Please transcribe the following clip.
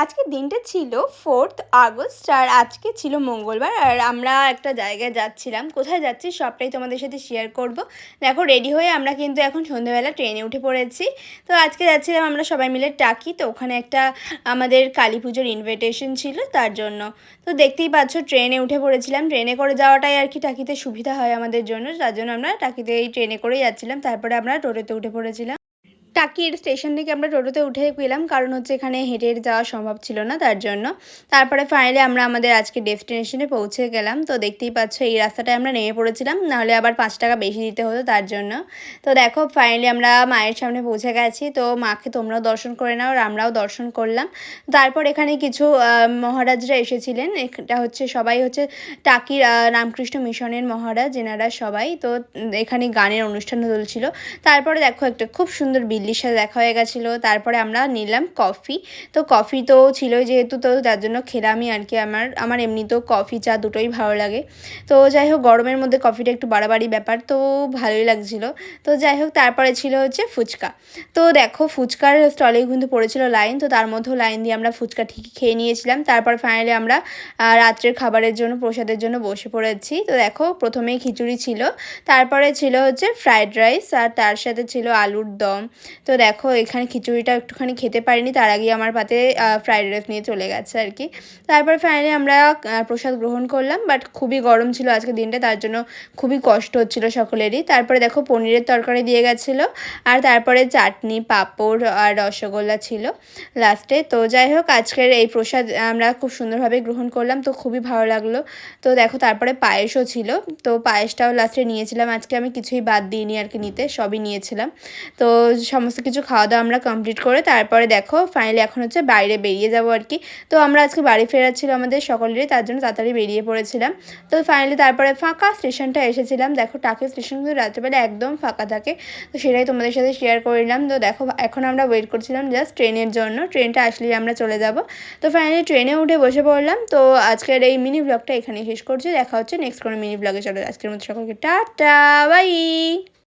আজকের দিনটা ছিল 4th আগস্ট আর আজকে ছিল মঙ্গলবার আর আমরা একটা জায়গায় যাচ্ছিলাম। কোথায় যাচ্ছি সবটাই তোমাদের সাথে শেয়ার করব। দেখো রেডি হয়ে আমরা কিন্তু এখন সন্ধ্যেবেলা ট্রেনে উঠে পড়েছি। তো আজকে যাচ্ছিলাম আমরা সবাই মিলে টাকি। তো ওখানে একটা আমাদের কালী পুজোর ইনভিটেশন ছিল তার জন্য। তো দেখতেই পাচ্ছ ট্রেনে উঠে পড়েছিলাম। ট্রেনে করে যাওয়াটাই আর কি টাকিতে সুবিধা হয় আমাদের জন্য, তার জন্য আমরা টাকিতে এই ট্রেনে করেই যাচ্ছিলাম। তারপরে আমরা টোটোতে উঠে পড়েছিলাম। টাকির স্টেশন থেকে আমরা টোটোতে উঠে গেলাম, কারণ হচ্ছে এখানে হেঁটে যাওয়া সম্ভব ছিল না তার জন্য। তারপরে ফাইনালি আমরা আমাদের আজকে ডেস্টিনেশনে পৌঁছে গেলাম। তো দেখতেই পাচ্ছ এই রাস্তাটায় আমরা নেমে পড়েছিলাম, নাহলে আবার 5 টাকা বেশি দিতে হতো তার জন্য। তো দেখো ফাইনালি আমরা মায়ের সামনে পৌঁছে গেছি। তো মাকে তোমরাও দর্শন করে নাও আর আমরাও দর্শন করলাম। তারপর এখানে কিছু মহারাজরা এসেছিলেন। এটা হচ্ছে সবাই হচ্ছে টাকির রামকৃষ্ণ মিশনের মহারাজ, এনারা সবাই। তো এখানে গানের অনুষ্ঠান চলছিল। তারপরে দেখো একটা খুব সুন্দর বিল্লির সাথে দেখা হয়ে গেছিলো। তারপরে আমরা নিলাম কফি। তো কফি তো ছিলই যেহেতু, তো যার জন্য খেলামই আর কি। আমার এমনিতেও কফি চা দুটোই ভালো লাগে। তো যাই হোক গরমের মধ্যে কফিটা একটু বাড়াবাড়ি ব্যাপার, তো ভালোই লাগছিলো। তো যাই হোক তারপরে ছিল হচ্ছে ফুচকা। তো দেখো ফুচকার স্টলেই কিন্তু পড়েছিল লাইন। তো তার মধ্যেও লাইন দিয়ে আমরা ফুচকা ঠিকই খেয়ে নিয়েছিলাম। তারপর ফাইনালি আমরা রাত্রের খাবারের জন্য প্রসাদের জন্য বসে পড়েছি। তো দেখো প্রথমেই খিচুড়ি ছিল, তারপরে ছিল হচ্ছে ফ্রায়েড রাইস আর তার সাথে ছিল আলুর দম। তো দেখো এখানে খিচুড়িটা একটুখানি খেতে পারিনি, তার আগে আমার পাতে ফ্রায়েড রাইস নিয়ে চলে গেছে আর কি। তারপর ফাইনালি আমরা প্রসাদ গ্রহণ করলাম, বাট খুবই গরম ছিল আজকের দিনটা, তার জন্য খুবই কষ্ট হচ্ছিল সকলেরই। তারপরে দেখো পনিরের তরকারি দিয়ে গেছিলো, আর তারপরে চাটনি পাঁপড় আর রসগোল্লা ছিল লাস্টে। তো যাই হোক আজকের এই প্রসাদ আমরা খুব সুন্দরভাবে গ্রহণ করলাম, তো খুবই ভালো লাগলো। তো দেখো তারপরে পায়েসও ছিল। তো পায়েসটাও লাস্টে নিয়েছিলাম, আজকে আমি কিছুই বাদ দিইনি আর কি, নিতে সবই নিয়েছিলাম। তো সমস্ত কিছু খাওয়া দাওয়া আমরা কমপ্লিট করে তারপরে দেখো ফাইনালি এখন হচ্ছে বাইরে বেরিয়ে যাবো আর কি। তো আমরা আজকে বাড়ি ফেরার ছিল আমাদের সকলেরই, তার জন্য তাড়াতাড়ি বেরিয়ে পড়েছিলাম। তো ফাইনালি তারপরে ফাঁকা স্টেশনটা এসেছিলাম। দেখো টাকির স্টেশন কিন্তু রাত্রেবেলা একদম ফাঁকা থাকে, তো সেটাই তোমাদের সাথে শেয়ার করে নিলাম। তো দেখো এখন আমরা ওয়েট করছিলাম জাস্ট ট্রেনের জন্য, ট্রেনটা আসলেই আমরা চলে যাব। তো ফাইনালি ট্রেনে উঠে বসে পড়লাম। তো আজকের এই মিনি ব্লগটা এখানেই শেষ করছি। দেখা হচ্ছে নেক্সট কোনো মিনি ব্লগে। চলো আজকের মতো সকলকে টাটা বাই।